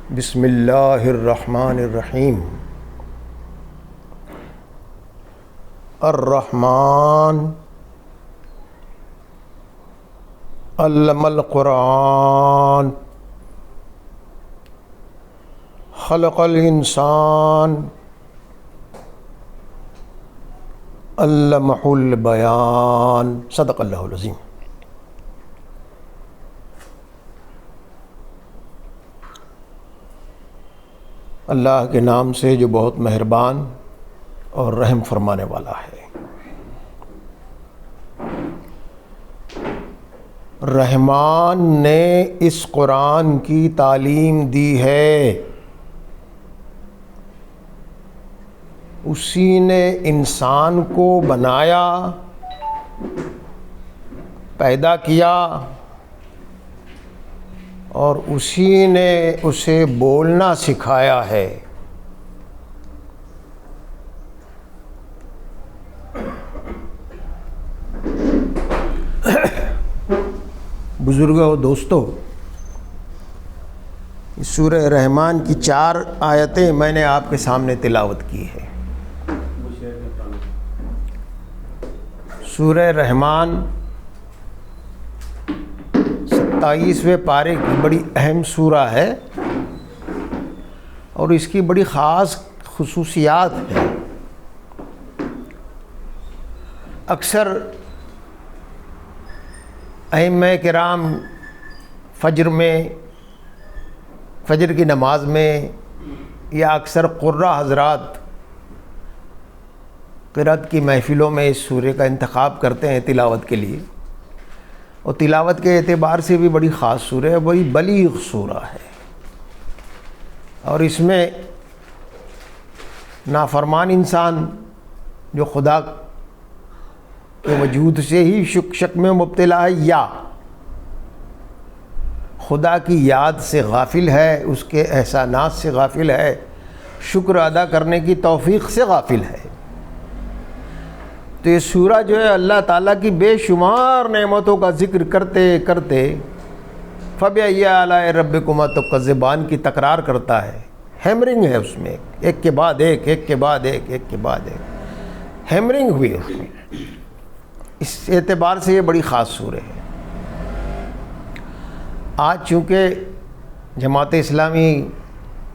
بسم اللہ الرحمن الرحیم۔ الرحمن علم القرآن خلق الانسان علمہ البیان۔ صدق اللہ العظیم۔ اللہ کے نام سے جو بہت مہربان اور رحم فرمانے والا ہے۔ رحمان نے اس قرآن کی تعلیم دی ہے، اسی نے انسان کو بنایا، پیدا کیا، اور اسی نے اسے بولنا سکھایا ہے۔ بزرگوں و دوستو، اس سورہ رحمان کی 4 آیتیں میں نے آپ کے سامنے تلاوت کی ہے۔ سورہ رحمان 27ویں پارے کی بڑی اہم سورہ ہے، اور اس کی بڑی خاص خصوصیات ہیں۔ اکثر ائمہ کرام فجر کی نماز میں یا اکثر قراء حضرات قرأت کی محفلوں میں اس سورہ کا انتخاب کرتے ہیں تلاوت کے لیے، اور تلاوت کے اعتبار سے بھی بڑی خاص سورہ ہے، بڑی بلیغ سورہ ہے، اور اس میں نافرمان انسان جو خدا کے وجود سے ہی شک میں مبتلا ہے، یا خدا کی یاد سے غافل ہے، اس کے احسانات سے غافل ہے، شکر ادا کرنے کی توفیق سے غافل ہے، تو یہ سورہ جو ہے اللہ تعالیٰ کی بے شمار نعمتوں کا ذکر کرتے کرتے فَبِأَيِّ آلَاءِ رَبِّكُمَا تُكَذِّبَانِ کی تکرار کرتا ہے۔ ہیمرنگ ہے اس میں، ایک کے بعد ایک، ایک کے بعد ایک، ایک کے بعد ایک، ہیمرنگ ہوئی اس میں۔ اس اعتبار سے یہ بڑی خاص سورہ ہے۔ آج چونکہ جماعت اسلامی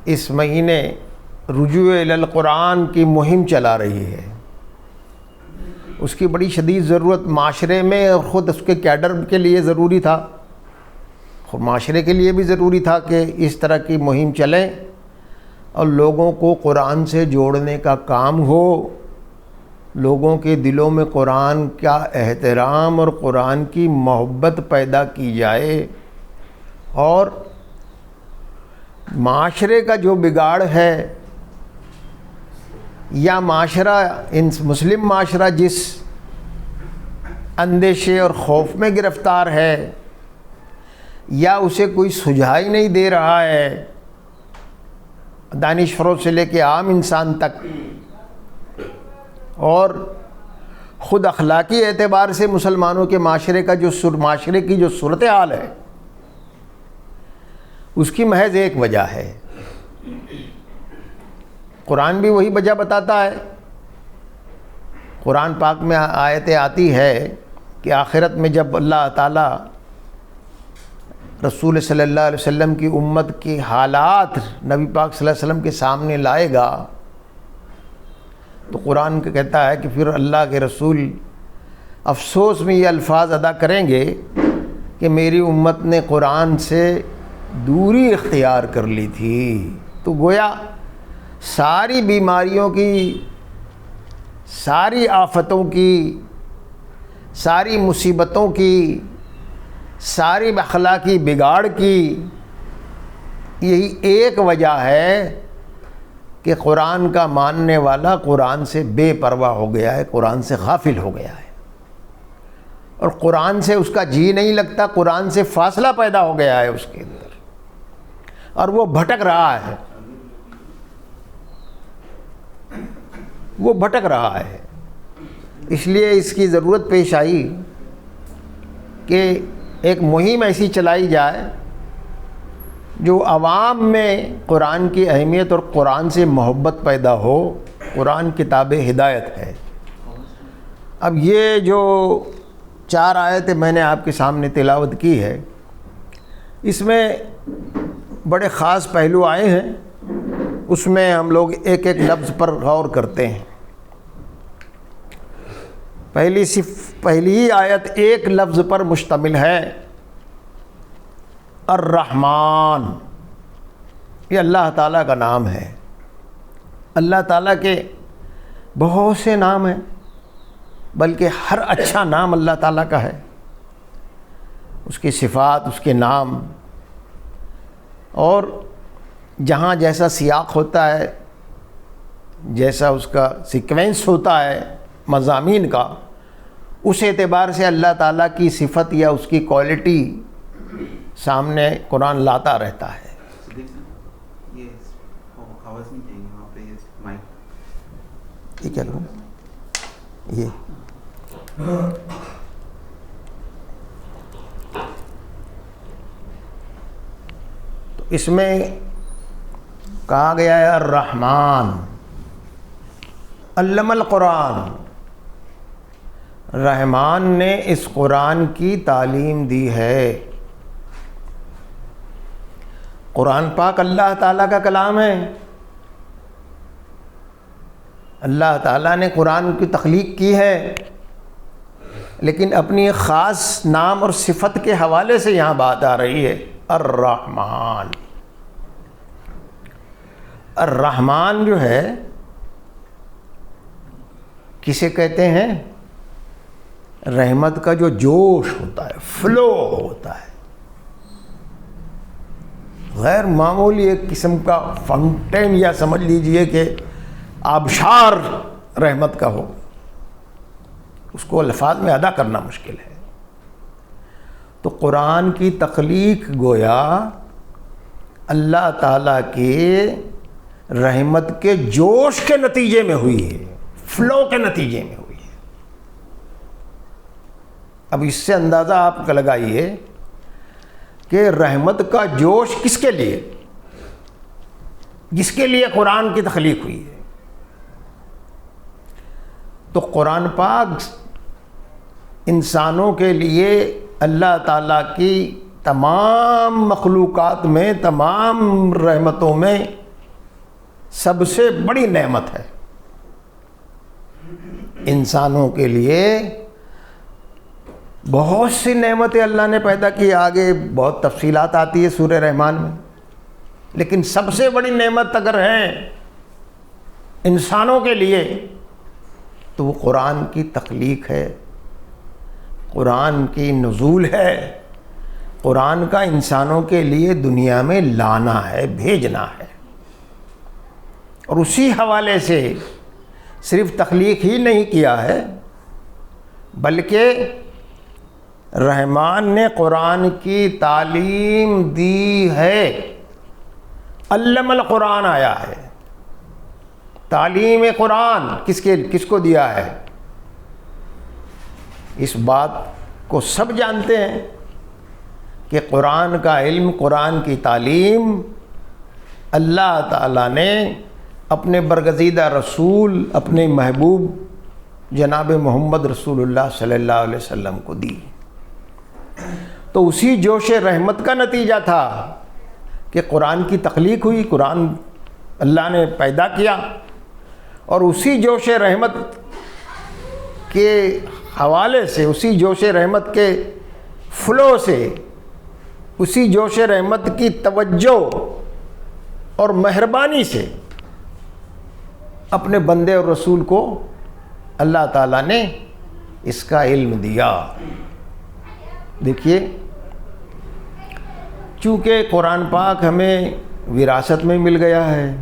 اس مہینے رجوع الی القرآن کی مہم چلا رہی ہے، اس کی بڑی شدید ضرورت معاشرے میں اور خود اس کے کیڈر کے لیے ضروری تھا، خود معاشرے کے لیے بھی ضروری تھا کہ اس طرح کی مہم چلیں اور لوگوں کو قرآن سے جوڑنے کا کام ہو، لوگوں کے دلوں میں قرآن کا احترام اور قرآن کی محبت پیدا کی جائے، اور معاشرے کا جو بگاڑ ہے یا معاشرہ مسلم معاشرہ جس اندیشے اور خوف میں گرفتار ہے، یا اسے کوئی سجھائی نہیں دے رہا ہے، دانش فروز سے لے کے عام انسان تک، اور خود اخلاقی اعتبار سے مسلمانوں کے معاشرے کی جو صورتحال ہے، اس کی محض ایک وجہ ہے۔ قرآن بھی وہی وجہ بتاتا ہے۔ قرآن پاک میں آیتیں آتی ہے کہ آخرت میں جب اللہ تعالیٰ رسول صلی اللہ علیہ وسلم کی امت کی حالات نبی پاک صلی اللہ علیہ وسلم کے سامنے لائے گا، تو قرآن کہتا ہے کہ پھر اللہ کے رسول افسوس میں یہ الفاظ ادا کریں گے کہ میری امت نے قرآن سے دوری اختیار کر لی تھی۔ تو گویا ساری بیماریوں کی، ساری آفتوں کی، ساری مصیبتوں کی، ساری اخلاقی بگاڑ کی یہی ایک وجہ ہے کہ قرآن کا ماننے والا قرآن سے بے پرواہ ہو گیا ہے، قرآن سے غافل ہو گیا ہے، اور قرآن سے اس کا جی نہیں لگتا، قرآن سے فاصلہ پیدا ہو گیا ہے اس کے اندر، اور وہ بھٹک رہا ہے، وہ بھٹک رہا ہے۔ اس لیے اس کی ضرورت پیش آئی کہ ایک مہم ایسی چلائی جائے جو عوام میں قرآن کی اہمیت اور قرآن سے محبت پیدا ہو، قرآن کتاب ہدایت ہے۔ اب یہ جو 4 آیتیں میں نے آپ کے سامنے تلاوت کی ہے، اس میں بڑے خاص پہلو آئے ہیں، اس میں ہم لوگ ایک ایک لفظ پر غور کرتے ہیں۔ پہلی ہی آیت ایک لفظ پر مشتمل ہے، الرحمن۔ یہ اللہ تعالیٰ کا نام ہے۔ اللہ تعالیٰ کے بہت سے نام ہیں، بلکہ ہر اچھا نام اللہ تعالیٰ کا ہے، اس کی صفات، اس کے نام، اور جہاں جیسا سیاق ہوتا ہے، جیسا اس کا سیکوینس ہوتا ہے مضامین کا، اس اعتبار سے اللہ تعالیٰ کی صفت یا اس کی کوالٹی سامنے قرآن لاتا رہتا ہے۔ یہ کیا لوں یہ تو اس میں کہا گیا ہے الرحمن علم القرآن، رحمان نے اس قرآن کی تعلیم دی ہے۔ قرآن پاک اللہ تعالیٰ کا کلام ہے، اللہ تعالیٰ نے قرآن کی تخلیق کی ہے، لیکن اپنی ایک خاص نام اور صفت کے حوالے سے یہاں بات آ رہی ہے، الرحمن۔ الرحمن جو ہے کسے کہتے ہیں؟ رحمت کا جو جوش ہوتا ہے، فلو ہوتا ہے، غیر معمولی ایک قسم کا فاؤنٹین، یا سمجھ لیجئے کہ آبشار رحمت کا ہو، اس کو الفاظ میں ادا کرنا مشکل ہے۔ تو قرآن کی تخلیق گویا اللہ تعالیٰ کے رحمت کے جوش کے نتیجے میں ہوئی ہے، فلو کے نتیجے میں ہوئی ہے۔ اب اس سے اندازہ آپ کا لگائیے کہ رحمت کا جوش کس کے لیے، جس کے لیے قرآن کی تخلیق ہوئی ہے۔ تو قرآن پاک انسانوں کے لیے اللہ تعالیٰ کی تمام مخلوقات میں، تمام رحمتوں میں سب سے بڑی نعمت ہے۔ انسانوں کے لیے بہت سی نعمتیں اللہ نے پیدا کی، آگے بہت تفصیلات آتی ہے سورہ رحمان میں، لیکن سب سے بڑی نعمت اگر ہے انسانوں کے لیے تو وہ قرآن کی تخلیق ہے، قرآن کی نزول ہے، قرآن کا انسانوں کے لیے دنیا میں لانا ہے، بھیجنا ہے۔ اور اسی حوالے سے صرف تخلیق ہی نہیں کیا ہے، بلکہ رحمان نے قرآن کی تعلیم دی ہے۔ علم القرآن آیا ہے، تعلیم قرآن کس کو دیا ہے؟ اس بات کو سب جانتے ہیں کہ قرآن کا علم، قرآن کی تعلیم اللہ تعالیٰ نے اپنے برگزیدہ رسول، اپنے محبوب جناب محمد رسول اللہ صلی اللہ علیہ وسلم کو دی۔ تو اسی جوش رحمت کا نتیجہ تھا کہ قرآن کی تخلیق ہوئی، قرآن اللہ نے پیدا کیا، اور اسی جوش رحمت کے حوالے سے، اسی جوش رحمت کے فلو سے، اسی جوش رحمت کی توجہ اور مہربانی سے اپنے بندے اور رسول کو اللہ تعالیٰ نے اس کا علم دیا۔ دیکھیے، چونکہ قرآن پاک ہمیں وراثت میں مل گیا ہے،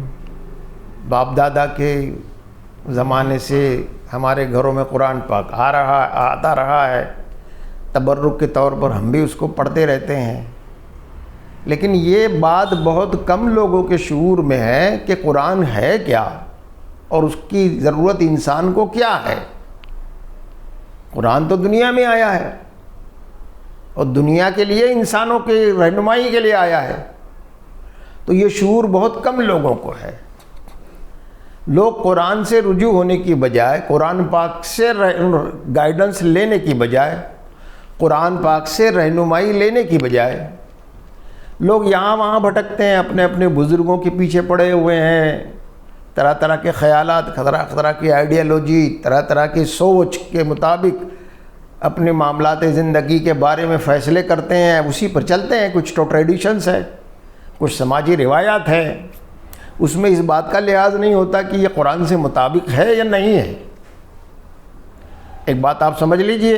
باپ دادا کے زمانے سے ہمارے گھروں میں قرآن پاک آتا رہا ہے، تبرک کے طور پر ہم بھی اس کو پڑھتے رہتے ہیں، لیکن یہ بات بہت کم لوگوں کے شعور میں ہے کہ قرآن ہے کیا اور اس کی ضرورت انسان کو کیا ہے۔ قرآن تو دنیا میں آیا ہے اور دنیا کے لیے، انسانوں کی رہنمائی کے لیے آیا ہے، تو یہ شعور بہت کم لوگوں کو ہے۔ لوگ قرآن سے رجوع ہونے کی بجائے، قرآن پاک سے گائیڈنس لینے کی بجائے، قرآن پاک سے رہنمائی لینے کی بجائے لوگ یہاں وہاں بھٹکتے ہیں، اپنے اپنے بزرگوں کے پیچھے پڑے ہوئے ہیں، طرح طرح کے خیالات، طرح کی آئیڈیالوجی، طرح طرح کی سوچ کے مطابق اپنے معاملات زندگی کے بارے میں فیصلے کرتے ہیں، اسی پر چلتے ہیں۔ کچھ تو ٹریڈیشنز ہے، کچھ سماجی روایات ہے، اس میں اس بات کا لحاظ نہیں ہوتا کہ یہ قرآن سے مطابق ہے یا نہیں ہے۔ ایک بات آپ سمجھ لیجئے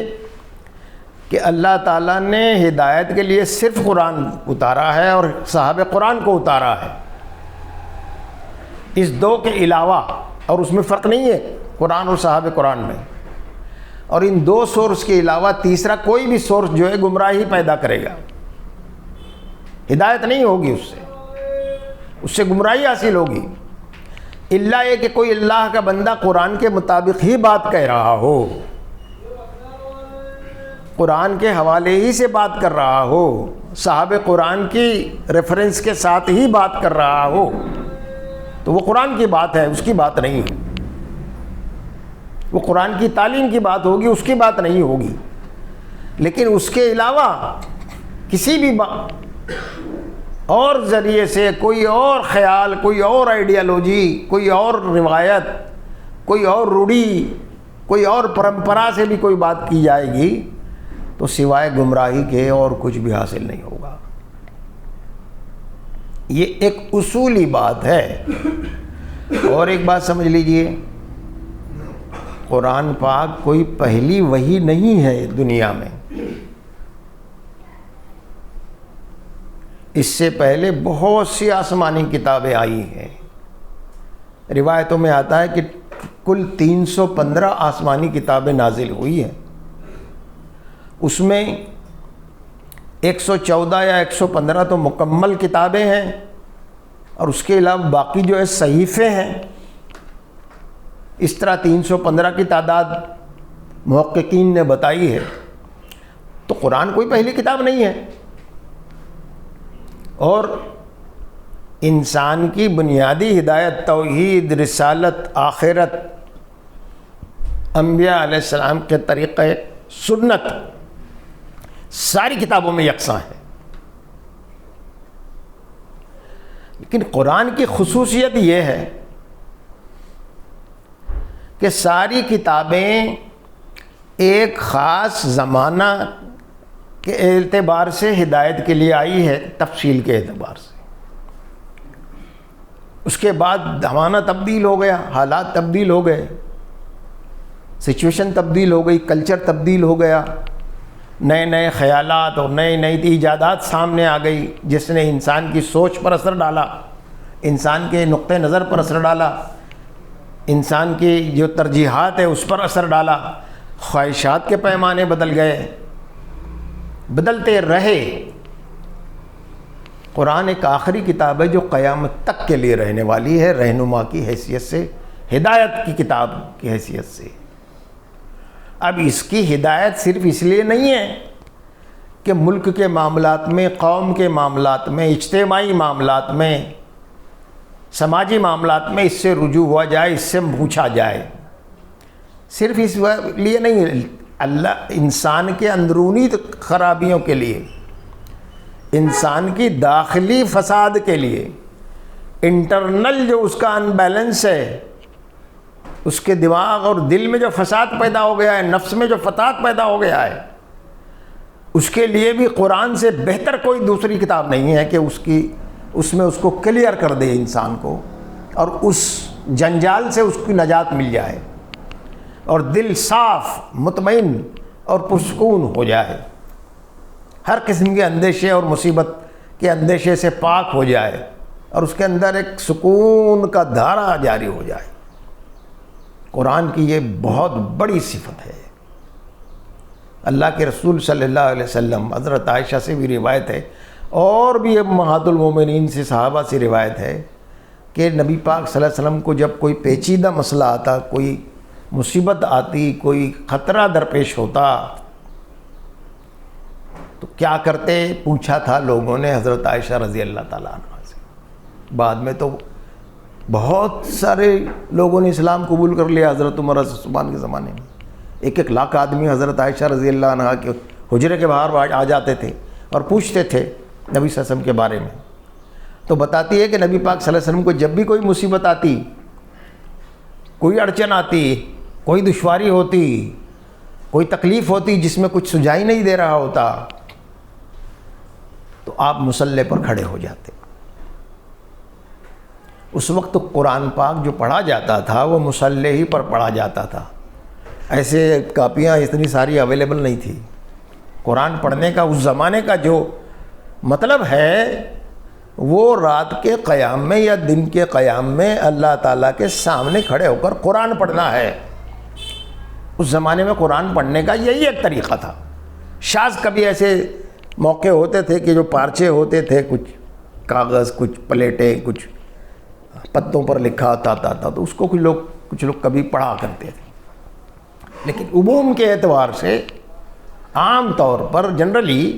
کہ اللہ تعالیٰ نے ہدایت کے لیے صرف قرآن اتارا ہے اور صحابہ قرآن کو اتارا ہے، اس دو کے علاوہ، اور اس میں فرق نہیں ہے قرآن اور صحابہ قرآن میں، اور ان دو سورس کے علاوہ تیسرا کوئی بھی سورس جو ہے گمراہی پیدا کرے گا، ہدایت نہیں ہوگی، اس سے گمراہی حاصل ہوگی، الا یہ کہ کوئی اللہ کا بندہ قرآن کے مطابق ہی بات کہہ رہا ہو، قرآن کے حوالے ہی سے بات کر رہا ہو، صحابہ قرآن کی ریفرنس کے ساتھ ہی بات کر رہا ہو، تو وہ قرآن کی بات ہے، اس کی بات نہیں ہے، وہ قرآن کی تعلیم کی بات ہوگی، اس کی بات نہیں ہوگی۔ لیکن اس کے علاوہ کسی بھی اور ذریعے سے کوئی اور خیال، کوئی اور آئیڈیالوجی، کوئی اور روایت، کوئی اور روڑی، کوئی اور پرمپرا سے بھی کوئی بات کی جائے گی تو سوائے گمراہی کے اور کچھ بھی حاصل نہیں ہوگا۔ یہ ایک اصولی بات ہے۔ اور ایک بات سمجھ لیجئے، قرآن پاک کوئی پہلی وحی نہیں ہے دنیا میں، اس سے پہلے بہت سی آسمانی کتابیں آئی ہیں۔ روایتوں میں آتا ہے کہ کل 315 آسمانی کتابیں نازل ہوئی ہیں، اس میں 114 یا 115 تو مکمل کتابیں ہیں، اور اس کے علاوہ باقی جو ہے صحیفے ہیں۔ اس طرح 315 کی تعداد محققین نے بتائی ہے۔ تو قرآن کوئی پہلی کتاب نہیں ہے، اور انسان کی بنیادی ہدایت، توحید، رسالت، آخرت، انبیاء علیہ السلام کے طریقہ سنت ساری کتابوں میں یکساں ہے۔ لیکن قرآن کی خصوصیت یہ ہے کہ ساری کتابیں ایک خاص زمانہ کے اعتبار سے ہدایت کے لیے آئی ہے، تفصیل کے اعتبار سے۔ اس کے بعد زمانہ تبدیل ہو گیا، حالات تبدیل ہو گئے، سچویشن تبدیل ہو گئی، کلچر تبدیل ہو گیا، نئے نئے خیالات اور نئی ایجادات سامنے آ گئی، جس نے انسان کی سوچ پر اثر ڈالا، انسان کے نقطہ نظر پر اثر ڈالا، انسان کی جو ترجیحات ہے اس پر اثر ڈالا، خواہشات کے پیمانے بدل گئے، بدلتے رہے۔ قرآن ایک آخری کتاب ہے جو قیامت تک کے لیے رہنے والی ہے، رہنما کی حیثیت سے، ہدایت کی کتاب کی حیثیت سے۔ اب اس کی ہدایت صرف اس لیے نہیں ہے کہ ملک کے معاملات میں، قوم کے معاملات میں، اجتماعی معاملات میں، سماجی معاملات میں اس سے رجوع ہوا جائے، اس سے پوچھا جائے، صرف اس لیے نہیں، اللہ انسان کے اندرونی خرابیوں کے لیے، انسان کی داخلی فساد کے لیے، انٹرنل جو اس کا انبیلنس ہے، اس کے دماغ اور دل میں جو فساد پیدا ہو گیا ہے، نفس میں جو فساد پیدا ہو گیا ہے، اس کے لیے بھی قرآن سے بہتر کوئی دوسری کتاب نہیں ہے کہ اس میں اس کو کلیئر کر دے انسان کو، اور اس جنجال سے اس کی نجات مل جائے، اور دل صاف، مطمئن اور پرسکون ہو جائے، ہر قسم کے اندیشے اور مصیبت کے اندیشے سے پاک ہو جائے، اور اس کے اندر ایک سکون کا دھارا جاری ہو جائے۔ قرآن کی یہ بہت بڑی صفت ہے۔ اللہ کے رسول صلی اللہ علیہ وسلم، حضرت عائشہ سے بھی روایت ہے، اور بھی امہات المومنین سے، صحابہ سے روایت ہے کہ نبی پاک صلی اللہ علیہ وسلم کو جب کوئی پیچیدہ مسئلہ آتا، کوئی مصیبت آتی، کوئی خطرہ درپیش ہوتا، تو کیا کرتے؟ پوچھا تھا لوگوں نے حضرت عائشہ رضی اللہ تعالیٰ عنہ سے، بعد میں تو بہت سارے لوگوں نے اسلام قبول کر لیا حضرت عمر عثمان کے زمانے میں. 1 لاکھ آدمی حضرت عائشہ رضی اللہ عنہا کے حجرے کے باہر آ جاتے تھے اور پوچھتے تھے نبی صلی اللہ علیہ وسلم کے بارے میں. تو بتاتی ہے کہ نبی پاک صلی اللہ علیہ وسلم کو جب بھی کوئی مصیبت آتی، کوئی اڑچن آتی، کوئی دشواری ہوتی، کوئی تکلیف ہوتی جس میں کچھ سجائی نہیں دے رہا ہوتا، تو آپ مصلی پر کھڑے ہو جاتے. اس وقت قرآن پاک جو پڑھا جاتا تھا وہ مصلی ہی پر پڑھا جاتا تھا. ایسے کاپیاں اتنی ساری اویلیبل نہیں تھی. قرآن پڑھنے کا اس زمانے کا جو مطلب ہے وہ رات کے قیام میں یا دن کے قیام میں اللہ تعالیٰ کے سامنے کھڑے ہو کر قرآن پڑھنا ہے. اس زمانے میں قرآن پڑھنے کا یہی ایک طریقہ تھا. شاذ کبھی ایسے موقع ہوتے تھے کہ جو پارچے ہوتے تھے، کچھ کاغذ، کچھ پلیٹیں، کچھ پتوں پر لکھا ہوتا تھا تو اس کو کچھ لوگ کبھی پڑھا کرتے تھے. لیکن عموم کے اعتبار سے عام طور پر جنرلی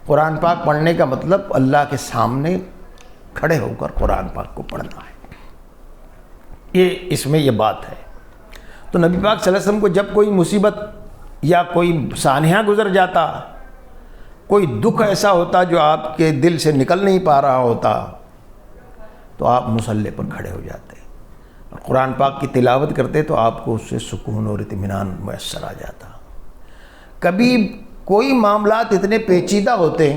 قرآن پاک پڑھنے کا مطلب اللہ کے سامنے کھڑے ہو کر قرآن پاک کو پڑھنا ہے. اس میں یہ بات ہے. تو نبی پاک صلی اللہ علیہ وسلم کو جب کوئی مصیبت یا کوئی سانحہ گزر جاتا، کوئی دکھ ایسا ہوتا جو آپ کے دل سے نکل نہیں پا رہا ہوتا، تو آپ مصلی پر کھڑے ہو جاتے اور قرآن پاک کی تلاوت کرتے تو آپ کو اس سے سکون اور اطمینان میسر آ جاتا. کبھی کوئی معاملات اتنے پیچیدہ ہوتے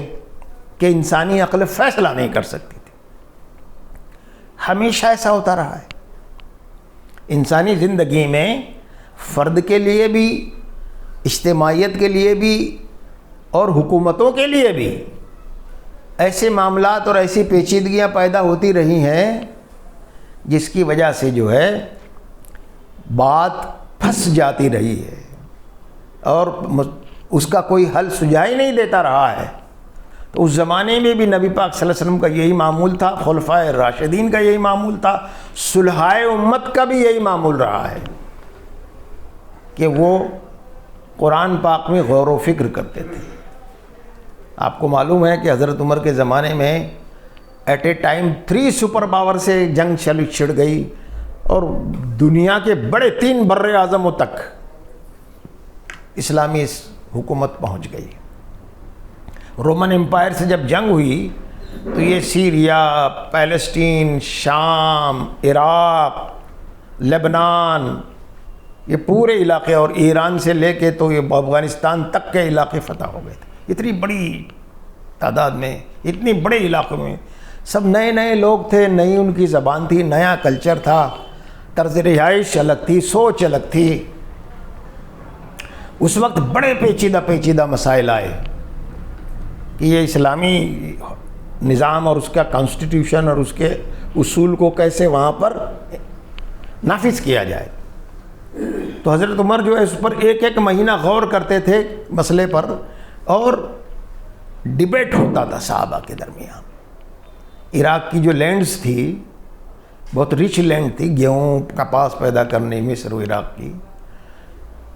کہ انسانی عقل فیصلہ نہیں کر سکتی تھی. ہمیشہ ایسا ہوتا رہا ہے. انسانی زندگی میں فرد کے لیے بھی، اجتماعیت کے لیے بھی اور حکومتوں کے لیے بھی ایسے معاملات اور ایسی پیچیدگیاں پیدا ہوتی رہی ہیں جس کی وجہ سے جو ہے بات پھنس جاتی رہی ہے اور اس کا کوئی حل سجائی نہیں دیتا رہا ہے. تو اس زمانے میں بھی نبی پاک صلی اللہ علیہ وسلم کا یہی معمول تھا، خلفائے راشدین کا یہی معمول تھا، صلحائے امت کا بھی یہی معمول رہا ہے کہ وہ قرآن پاک میں غور و فکر کرتے تھے. آپ کو معلوم ہے کہ حضرت عمر کے زمانے میں at a time 3 super power سے جنگ چھڑ گئی اور دنیا کے بڑے 3 بر اعظموں تک اسلامی حکومت پہنچ گئی. رومن امپائر سے جب جنگ ہوئی تو یہ سیریا، پیلسٹین، شام، عراق، لبنان، یہ پورے علاقے اور ایران سے لے کے تو یہ افغانستان تک کے علاقے فتح ہو گئے تھے. اتنی بڑی تعداد میں، اتنی بڑے علاقوں میں سب نئے نئے لوگ تھے، نئی ان کی زبان تھی، نیا کلچر تھا، طرز رہائش الگ تھی، سوچ الگ تھی. اس وقت بڑے پیچیدہ مسائل آئے کہ یہ اسلامی نظام اور اس کا کانسٹیٹیوشن اور اس کے اصول کو کیسے وہاں پر نافذ کیا جائے. تو حضرت عمر جو ہے اس پر ایک مہینہ غور کرتے تھے مسئلے پر اور ڈیبیٹ ہوتا تھا صحابہ کے درمیان. عراق کی جو لینڈز تھی بہت رچ لینڈ تھی، گیہوں کپاس پیدا کرنے، مصر و عراق کی،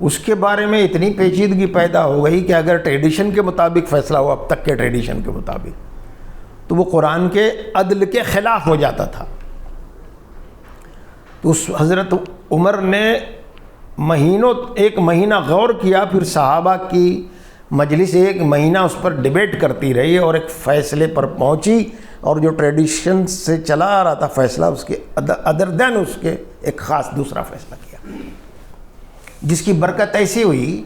اس کے بارے میں اتنی پیچیدگی پیدا ہو گئی کہ اگر ٹریڈیشن کے مطابق فیصلہ ہو، اب تک کے ٹریڈیشن کے مطابق، تو وہ قرآن کے عدل کے خلاف ہو جاتا تھا. تو اس حضرت عمر نے ایک مہینہ غور کیا، پھر صحابہ کی مجلس 1 مہینہ اس پر ڈیبیٹ کرتی رہی اور ایک فیصلے پر پہنچی، اور جو ٹریڈیشن سے چلا آ رہا تھا فیصلہ اس کے ادر دین اس کے ایک خاص دوسرا فیصلہ کیا، جس کی برکت ایسی ہوئی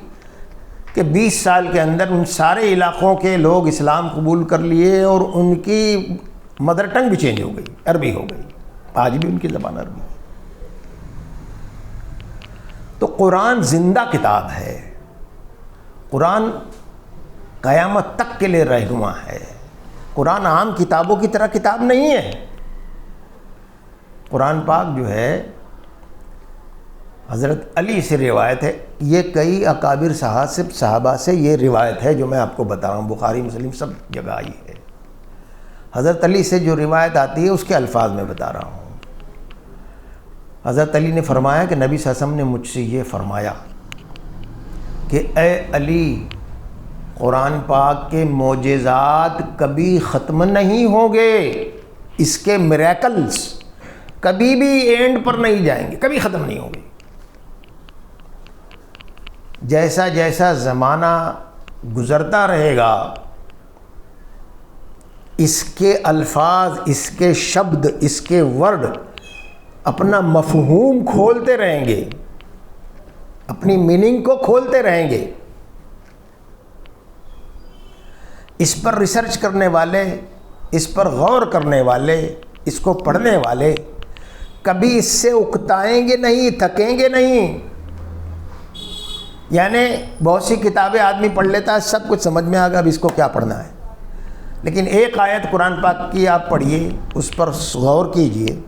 کہ 20 سال کے اندر ان سارے علاقوں کے لوگ اسلام قبول کر لیے اور ان کی مدر ٹنگ بھی چینج ہو گئی، عربی ہو گئی. آج بھی ان کی زبان عربی ہے. تو قرآن زندہ کتاب ہے. قرآن قیامت تک کے لیے رہنما ہے. قرآن عام کتابوں کی طرح کتاب نہیں ہے. قرآن پاک جو ہے حضرت علی سے روایت ہے، یہ کئی اکابر صحابہ سے یہ روایت ہے جو میں آپ کو بتا رہا ہوں، بخاری مسلم سب جگہ آئی ہے. حضرت علی سے جو روایت آتی ہے اس کے الفاظ میں بتا رہا ہوں. حضرت علی نے فرمایا کہ نبی صلی اللہ علیہ وسلم نے مجھ سے یہ فرمایا کہ اے علی، قرآن پاک کے معجزات کبھی ختم نہیں ہوں گے. اس کے میریکلز کبھی بھی اینڈ پر نہیں جائیں گے، کبھی ختم نہیں ہوں گے۔ جیسا جیسا زمانہ گزرتا رہے گا، اس کے الفاظ، اس کے شبد، اس کے ورڈ اپنا مفہوم کھولتے رہیں گے، اپنی میننگ کو کھولتے رہیں گے۔ اس پر ریسرچ کرنے والے، اس پر غور کرنے والے، اس کو پڑھنے والے کبھی اس سے اکتائیں گے نہیں، تھکیں گے نہیں۔ یعنی بہت سی کتابیں آدمی پڑھ لیتا ہے، سب کچھ سمجھ میں آ گیا، اب اس کو کیا پڑھنا ہے، لیکن ایک آیت قرآن پاک کی آپ پڑھیے، اس پر غور کیجئے،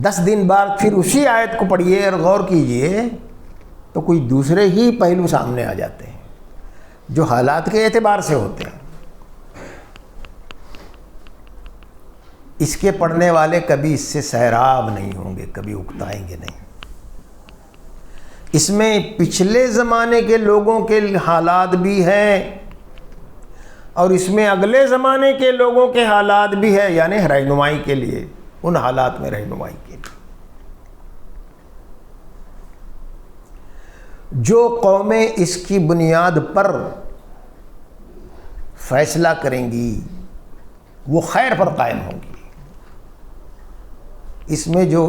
10 دن بعد پھر اسی آیت کو پڑھیے اور غور کیجئے، تو کوئی دوسرے ہی پہلو سامنے آ جاتے ہیں جو حالات کے اعتبار سے ہوتے ہیں۔ اس کے پڑھنے والے کبھی اس سے سیراب نہیں ہوں گے، کبھی اکتائیں گے نہیں۔ اس میں پچھلے زمانے کے لوگوں کے حالات بھی ہیں اور اس میں اگلے زمانے کے لوگوں کے حالات بھی ہیں، یعنی رہنمائی کے لیے، ان حالات میں رہنمائی کے لیے۔ جو قومیں اس کی بنیاد پر فیصلہ کریں گی وہ خیر پر قائم ہوں گی۔ اس میں جو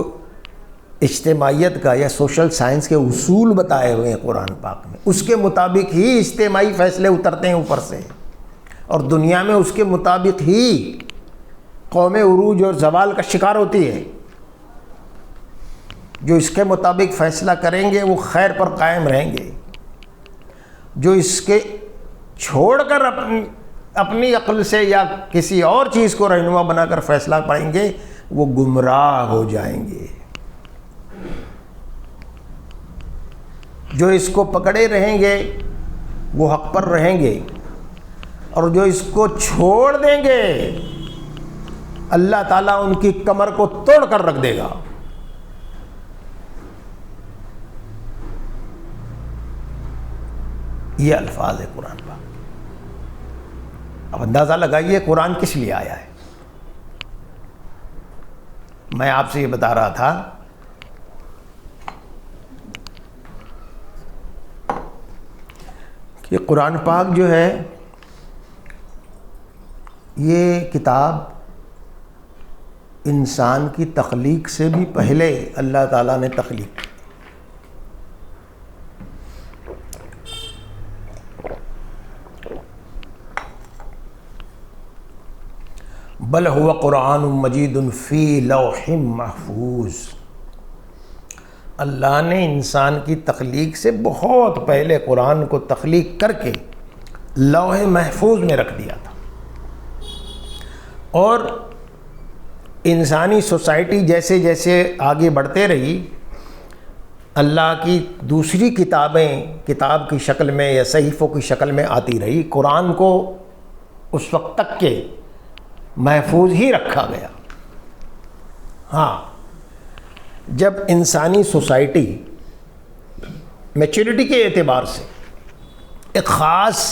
اجتماعیت کا یا سوشل سائنس کے اصول بتائے ہوئے ہیں قرآن پاک میں، اس کے مطابق ہی اجتماعی فیصلے اترتے ہیں اوپر سے، اور دنیا میں اس کے مطابق ہی قومیں عروج اور زوال کا شکار ہوتی ہے۔ جو اس کے مطابق فیصلہ کریں گے وہ خیر پر قائم رہیں گے، جو اس کے چھوڑ کر اپنی عقل سے یا کسی اور چیز کو رہنما بنا کر فیصلہ کریں گے وہ گمراہ ہو جائیں گے۔ جو اس کو پکڑے رہیں گے وہ حق پر رہیں گے، اور جو اس کو چھوڑ دیں گے اللہ تعالیٰ ان کی کمر کو توڑ کر رکھ دے گا۔ یہ الفاظ ہے قرآن پاک۔ اب اندازہ لگائیے قرآن کس لیے آیا ہے۔ میں آپ سے یہ بتا رہا تھا کہ قرآن پاک جو ہے یہ کتاب انسان کی تخلیق سے بھی پہلے اللہ تعالیٰ نے تخلیق کی۔ بل هو قرآن مجید فی لوح محفوظ۔ اللہ نے انسان کی تخلیق سے بہت پہلے قرآن کو تخلیق کر کے لوح محفوظ میں رکھ دیا تھا، اور انسانی سوسائٹی جیسے جیسے آگے بڑھتے رہی، اللہ کی دوسری کتابیں کتاب کی شکل میں یا صحیفوں کی شکل میں آتی رہی، قرآن کو اس وقت تک کے محفوظ ہی رکھا گیا۔ ہاں، جب انسانی سوسائٹی میچورٹی کے اعتبار سے ایک خاص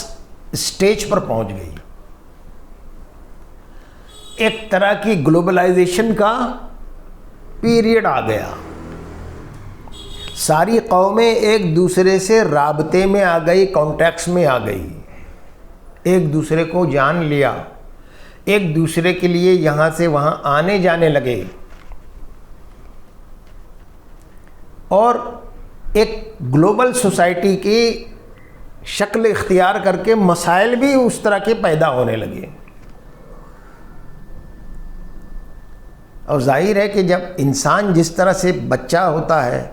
اسٹیج پر پہنچ گئی، ایک طرح کی گلوبلائزیشن کا پیریڈ آ گیا، ساری قومیں ایک دوسرے سے رابطے میں آ گئی، کانٹیکٹس میں آ گئی، ایک دوسرے کو جان لیا، ایک دوسرے کے لیے یہاں سے وہاں آنے جانے لگے، اور ایک گلوبل سوسائٹی کی شکل اختیار کر کے مسائل بھی اس طرح کے پیدا ہونے لگے۔ اور ظاہر ہے کہ جب انسان جس طرح سے بچہ ہوتا ہے،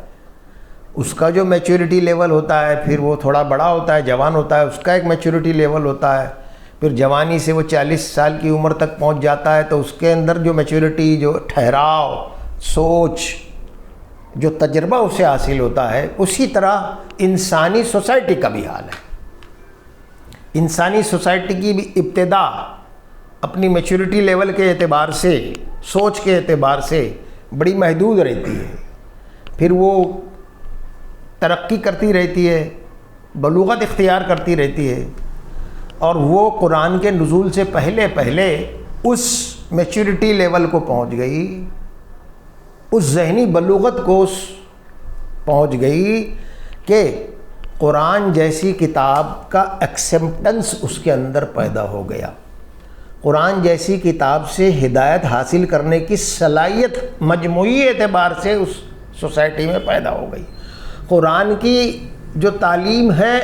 اس کا جو میچورٹی لیول ہوتا ہے، پھر وہ تھوڑا بڑا ہوتا ہے، جوان ہوتا ہے، اس کا ایک میچورٹی لیول ہوتا ہے، پھر جوانی سے وہ 40 سال کی عمر تک پہنچ جاتا ہے، تو اس کے اندر جو میچورٹی، جو ٹھہراؤ، سوچ، جو تجربہ اسے حاصل ہوتا ہے، اسی طرح انسانی سوسائٹی کا بھی حال ہے۔ انسانی سوسائٹی کی بھی ابتدا اپنی میچورٹی لیول کے اعتبار سے، سوچ کے اعتبار سے بڑی محدود رہتی ہے، پھر وہ ترقی کرتی رہتی ہے، بلوغت اختیار کرتی رہتی ہے، اور وہ قرآن کے نزول سے پہلے اس میچورٹی لیول کو پہنچ گئی، اس ذہنی بلوغت کو پہنچ گئی کہ قرآن جیسی کتاب کا ایکسیپٹنس اس کے اندر پیدا ہو گیا، قرآن جیسی کتاب سے ہدایت حاصل کرنے کی صلاحیت مجموعی اعتبار سے اس سوسائٹی میں پیدا ہو گئی۔ قرآن کی جو تعلیم ہے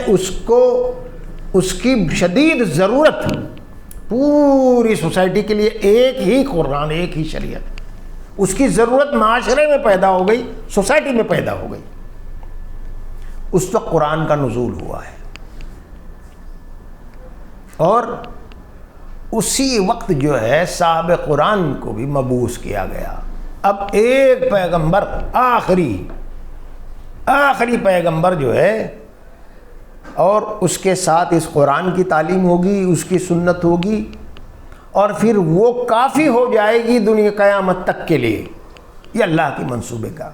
اس کی شدید ضرورت پوری سوسائٹی کے لیے، ایک ہی قرآن، ایک ہی شریعت، اس کی ضرورت معاشرے میں پیدا ہو گئی، سوسائٹی میں پیدا ہو گئی۔ اس وقت قرآن کا نزول ہوا ہے، اور اسی وقت جو ہے صاحب قرآن کو بھی مبعوث کیا گیا۔ اب ایک پیغمبر، آخری پیغمبر جو ہے، اور اس کے ساتھ اس قرآن کی تعلیم ہوگی، اس کی سنت ہوگی، اور پھر وہ کافی ہو جائے گی دنیا قیامت تک کے لیے۔ یہ اللہ کے منصوبے کا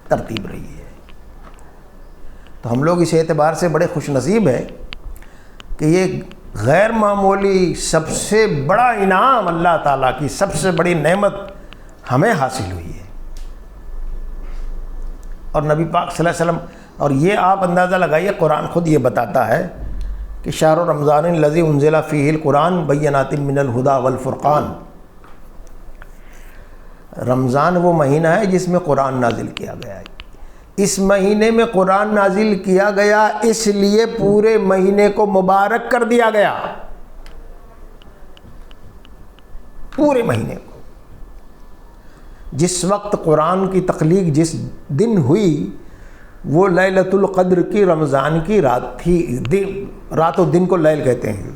ترتیب رہی ہے۔ تو ہم لوگ اس اعتبار سے بڑے خوش نصیب ہیں کہ یہ غیر معمولی سب سے بڑا انعام، اللہ تعالیٰ کی سب سے بڑی نعمت ہمیں حاصل ہوئی ہے۔ اور نبی پاک صلی اللہ علیہ وسلم، اور یہ آپ اندازہ لگائیے، قرآن خود یہ بتاتا ہے کہ شہر رمضان الذی انزل فیہ القرآن بینات من الہدی والفرقان، رمضان وہ مہینہ ہے جس میں قرآن نازل کیا گیا ہے۔ اس مہینے میں قرآن نازل کیا گیا، اس لیے پورے مہینے کو مبارک کر دیا گیا، پورے مہینے کو۔ جس وقت قرآن کی تخلیق جس دن ہوئی، وہ لیلۃ القدر کی، رمضان کی رات تھی۔ رات و دن کو لیل کہتے ہیں،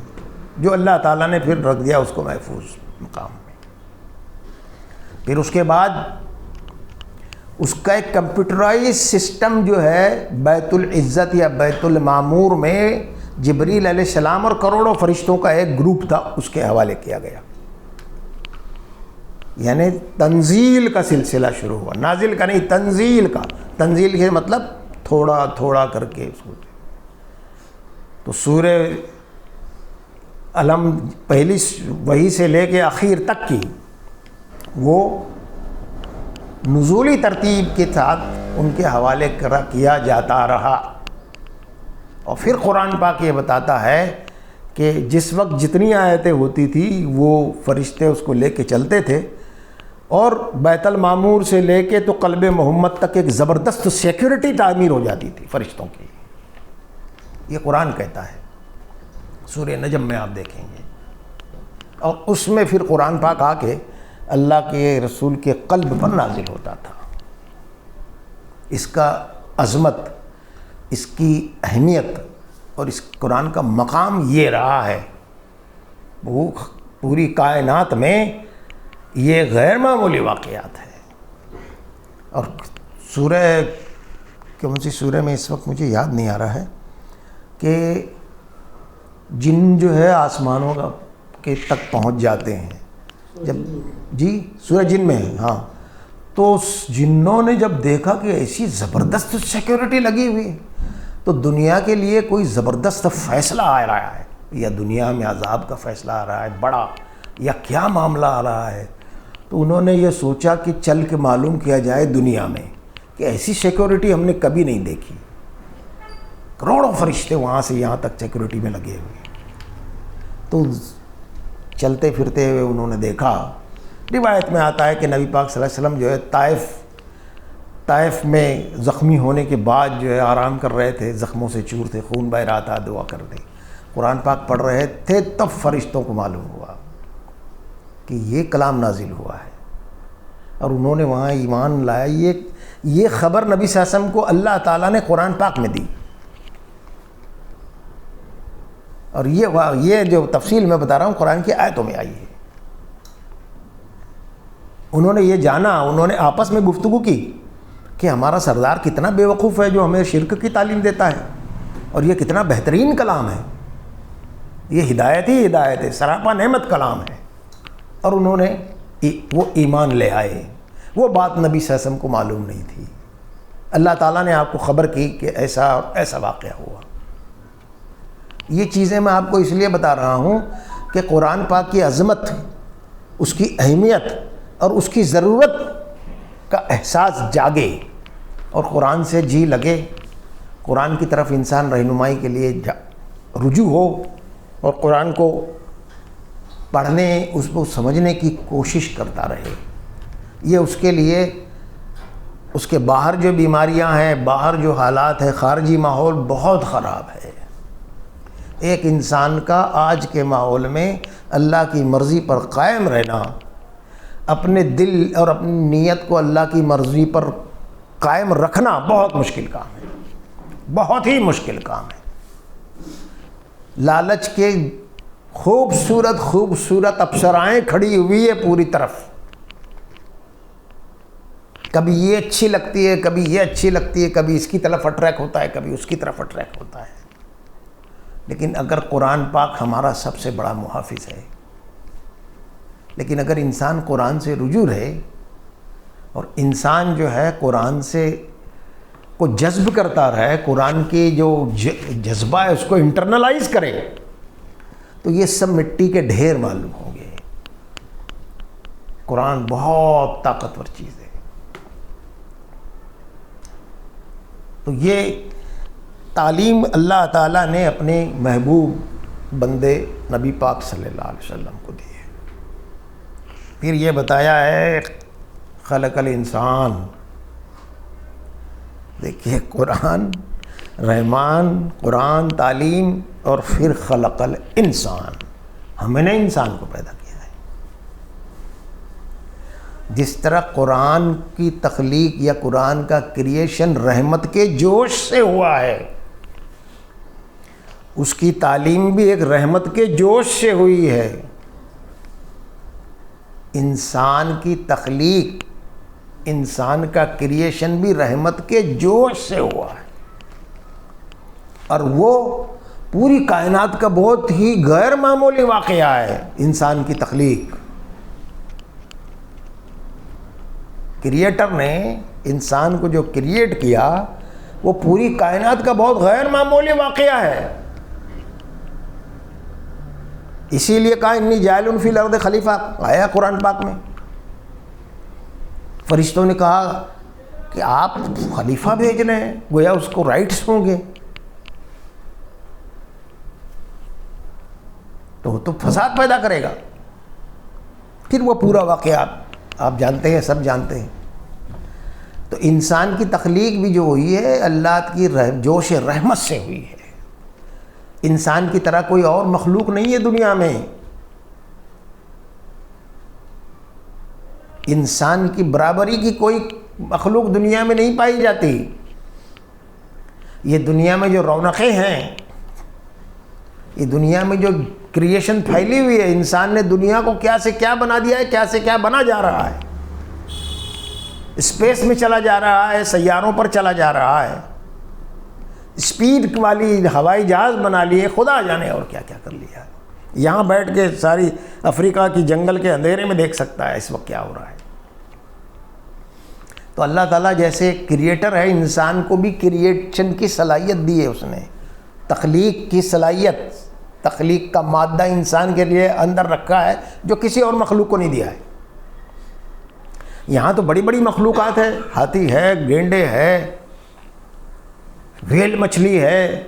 جو اللہ تعالیٰ نے پھر رکھ دیا اس کو محفوظ مقام میں۔ پھر اس کے بعد اس کا ایک کمپیوٹرائز سسٹم جو ہے بیت العزت یا بیت المعمور میں جبریل علیہ السلام اور کروڑوں فرشتوں کا ایک گروپ تھا، اس کے حوالے کیا گیا۔ یعنی تنزیل کا سلسلہ شروع ہوا، نازل کا نہیں، تنزیل کا۔ تنزیل کے مطلب تھوڑا تھوڑا کر کے۔ تو سورہ علم پہلی وحی سے لے کے اخیر تک کی وہ نزولی ترتیب کے ساتھ ان کے حوالے کیا جاتا رہا۔ اور پھر قرآن پاک یہ بتاتا ہے کہ جس وقت جتنی آیتیں ہوتی تھی وہ فرشتے اس کو لے کے چلتے تھے، اور بیت المعمور سے لے کے تو قلب محمد تک ایک زبردست سیکیورٹی تعمیر ہو جاتی تھی فرشتوں کی۔ یہ قرآن کہتا ہے، سورہ نجم میں آپ دیکھیں گے۔ اور اس میں پھر قرآن پاک آ کے اللہ کے رسول کے قلب پر نازل ہوتا تھا۔ اس کا عظمت، اس کی اہمیت اور اس قرآن کا مقام یہ رہا ہے، وہ پوری کائنات میں یہ غیر معمولی واقعات ہے۔ اور سورہ کون سی سورہ میں اس وقت مجھے یاد نہیں آ رہا ہے کہ جن جو ہے آسمانوں کے تک پہنچ جاتے ہیں، جب جی سورہ جن میں ہے، ہاں، تو جنوں نے جب دیکھا کہ ایسی زبردست سیکیورٹی لگی ہوئی ہے، تو دنیا کے لیے کوئی زبردست فیصلہ آ رہا ہے، یا دنیا میں عذاب کا فیصلہ آ رہا ہے بڑا، یا کیا معاملہ آ رہا ہے، تو انہوں نے یہ سوچا کہ چل کے معلوم کیا جائے دنیا میں کہ ایسی سیکیورٹی ہم نے کبھی نہیں دیکھی۔ کروڑوں فرشتے وہاں سے یہاں تک سیکیورٹی میں لگے ہوئے۔ تو چلتے پھرتے ہوئے انہوں نے دیکھا، روایت میں آتا ہے کہ نبی پاک صلی اللہ علیہ وسلم جو ہے طائف میں زخمی ہونے کے بعد جو ہے آرام کر رہے تھے، زخموں سے چور تھے، خون بہ رہا تھا، دعا کر رہے، قرآن پاک پڑھ رہے تھے، تب فرشتوں کو معلوم ہوا کہ یہ کلام نازل ہوا ہے، اور انہوں نے وہاں ایمان لایا۔ یہ خبر نبی صلی اللہ علیہ وسلم کو اللہ تعالیٰ نے قرآن پاک میں دی، اور یہ جو تفصیل میں بتا رہا ہوں قرآن کی آیتوں میں آئی ہے۔ انہوں نے یہ جانا، انہوں نے آپس میں گفتگو کی کہ ہمارا سردار کتنا بے وقوف ہے جو ہمیں شرک کی تعلیم دیتا ہے، اور یہ کتنا بہترین کلام ہے، یہ ہدایت ہی ہدایت ہے، سراپا نعمت کلام ہے۔ اور انہوں نے وہ ایمان لے آئے۔ وہ بات نبی صلی اللہ علیہ وسلم کو معلوم نہیں تھی، اللہ تعالیٰ نے آپ کو خبر کی کہ ایسا واقعہ ہوا۔ یہ چیزیں میں آپ کو اس لیے بتا رہا ہوں کہ قرآن پاک کی عظمت اس کی اہمیت اور اس کی ضرورت کا احساس جاگے اور قرآن سے جی لگے، قرآن کی طرف انسان رہنمائی کے لیے رجوع ہو اور قرآن کو پڑھنے، اس کو سمجھنے کی کوشش کرتا رہے۔ یہ اس کے لیے اس کے باہر جو بیماریاں ہیں، باہر جو حالات ہیں، خارجی ماحول بہت خراب ہے۔ ایک انسان کا آج کے ماحول میں اللہ کی مرضی پر قائم رہنا، اپنے دل اور اپنی نیت کو اللہ کی مرضی پر قائم رکھنا بہت مشکل کام ہے، بہت ہی مشکل کام ہے۔ لالچ کے خوبصورت افسرائیں کھڑی ہوئی ہے پوری طرف، کبھی یہ اچھی لگتی ہے، کبھی یہ اچھی لگتی ہے، کبھی اس کی طرف اٹریک ہوتا ہے، کبھی اس کی طرف اٹریک ہوتا ہے۔ لیکن اگر قرآن پاک ہمارا سب سے بڑا محافظ ہے، لیکن اگر انسان قرآن سے رجوع رہے اور انسان جو ہے قرآن سے کو جذب کرتا رہے، قرآن کی جو جذبہ ہے اس کو انٹرنلائز کرے، تو یہ سب مٹی کے ڈھیر معلوم ہوں گے۔ قرآن بہت طاقتور چیز ہے۔ تو یہ تعلیم اللہ تعالیٰ نے اپنے محبوب بندے نبی پاک صلی اللہ علیہ وسلم کو دی ہے۔ پھر یہ بتایا ہے خلق الانسان۔ دیکھیے قرآن رحمان، قرآن تعلیم، اور پھر خلق الانسان، ہم نے انسان کو پیدا کیا ہے۔ جس طرح قرآن کی تخلیق یا قرآن کا کریشن رحمت کے جوش سے ہوا ہے، اس کی تعلیم بھی ایک رحمت کے جوش سے ہوئی ہے۔ انسان کی تخلیق، انسان کا کریشن بھی رحمت کے جوش سے ہوا ہے، اور وہ پوری کائنات کا بہت ہی غیر معمولی واقعہ ہے انسان کی تخلیق۔ کریٹر نے انسان کو جو کریٹ کیا وہ پوری کائنات کا بہت غیر معمولی واقعہ ہے۔ اسی لیے کہا انی جاعل فی الارض خلیفہ، آیا قرآن پاک میں۔ فرشتوں نے کہا کہ آپ خلیفہ بھیج رہے ہیں، گویا اس کو رائٹس ہوں گے، تو فساد پیدا کرے گا۔ پھر وہ پورا واقعہ آپ جانتے ہیں، سب جانتے ہیں۔ تو انسان کی تخلیق بھی جو ہوئی ہے اللہ کی جوش رحمت سے ہوئی ہے۔ انسان کی طرح کوئی اور مخلوق نہیں ہے دنیا میں، انسان کی برابری کی کوئی مخلوق دنیا میں نہیں پائی جاتی۔ یہ دنیا میں جو رونقیں ہیں، یہ دنیا میں جو کریشن پھیلی ہوئی ہے، انسان نے دنیا کو کیا سے کیا بنا دیا ہے، کیا سے کیا بنا جا رہا ہے، اسپیس میں چلا جا رہا ہے، سیاروں پر چلا جا رہا ہے، اسپیڈ والی ہوائی جہاز بنا لیے، خدا جانے اور کیا کیا کر لیا۔ یہاں بیٹھ کے ساری افریقہ کی جنگل کے اندھیرے میں دیکھ سکتا ہے اس وقت کیا ہو رہا ہے۔ تو اللہ تعالیٰ جیسے کریٹر ہے، انسان کو بھی کریشن کی صلاحیت دی ہے، اس نے تخلیق کی صلاحیت، تخلیق کا مادہ انسان کے لیے اندر رکھا ہے جو کسی اور مخلوق کو نہیں دیا ہے۔ یہاں تو بڑی بڑی مخلوقات ہے، ہاتھی ہے، گینڈے ہے، ویل مچھلی ہے،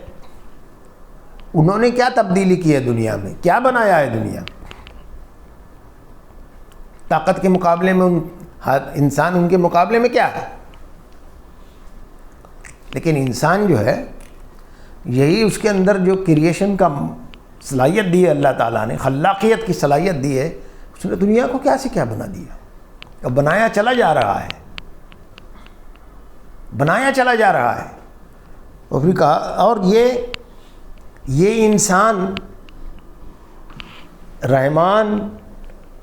انہوں نے کیا تبدیلی کی ہے دنیا میں، کیا بنایا ہے دنیا؟ طاقت کے مقابلے میں انسان ان کے مقابلے میں کیا ہے؟ لیکن انسان جو ہے، یہی اس کے اندر جو کریشن کا صلاحیت دی ہے اللہ تعالیٰ نے، خلاقیت کی صلاحیت دی ہے، اس نے دنیا کو کیا سے کیا بنا دیا، اور بنایا چلا جا رہا ہے، بنایا چلا جا رہا ہے۔ اور پھر کہا، اور یہ انسان رحمان،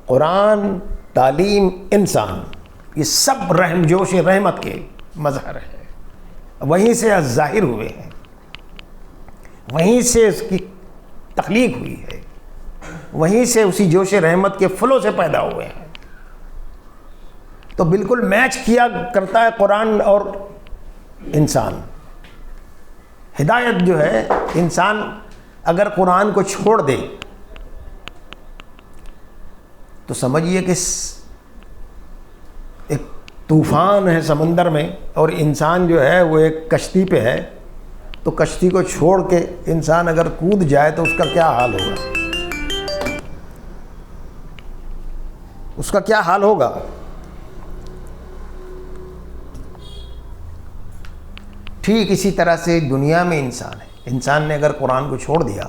قرآن، تعلیم، انسان، یہ سب رحم جوش رحمت کے مظہر ہے، وہیں سے ظاہر ہوئے ہیں، وہیں سے اس کی تخلیق ہوئی ہے، وہیں سے اسی جوش رحمت کے فلو سے پیدا ہوئے ہیں۔ تو بالکل میچ کیا کرتا ہے قرآن اور انسان۔ ہدایت جو ہے، انسان اگر قرآن کو چھوڑ دے، تو سمجھیے کہ ایک طوفان ہے سمندر میں اور انسان جو ہے وہ ایک کشتی پہ ہے، تو کشتی کو چھوڑ کے انسان اگر کود جائے تو اس کا کیا حال ہوگا؟ اس کا کیا حال ہوگا؟ ٹھیک اسی طرح سے دنیا میں انسان نے اگر قرآن کو چھوڑ دیا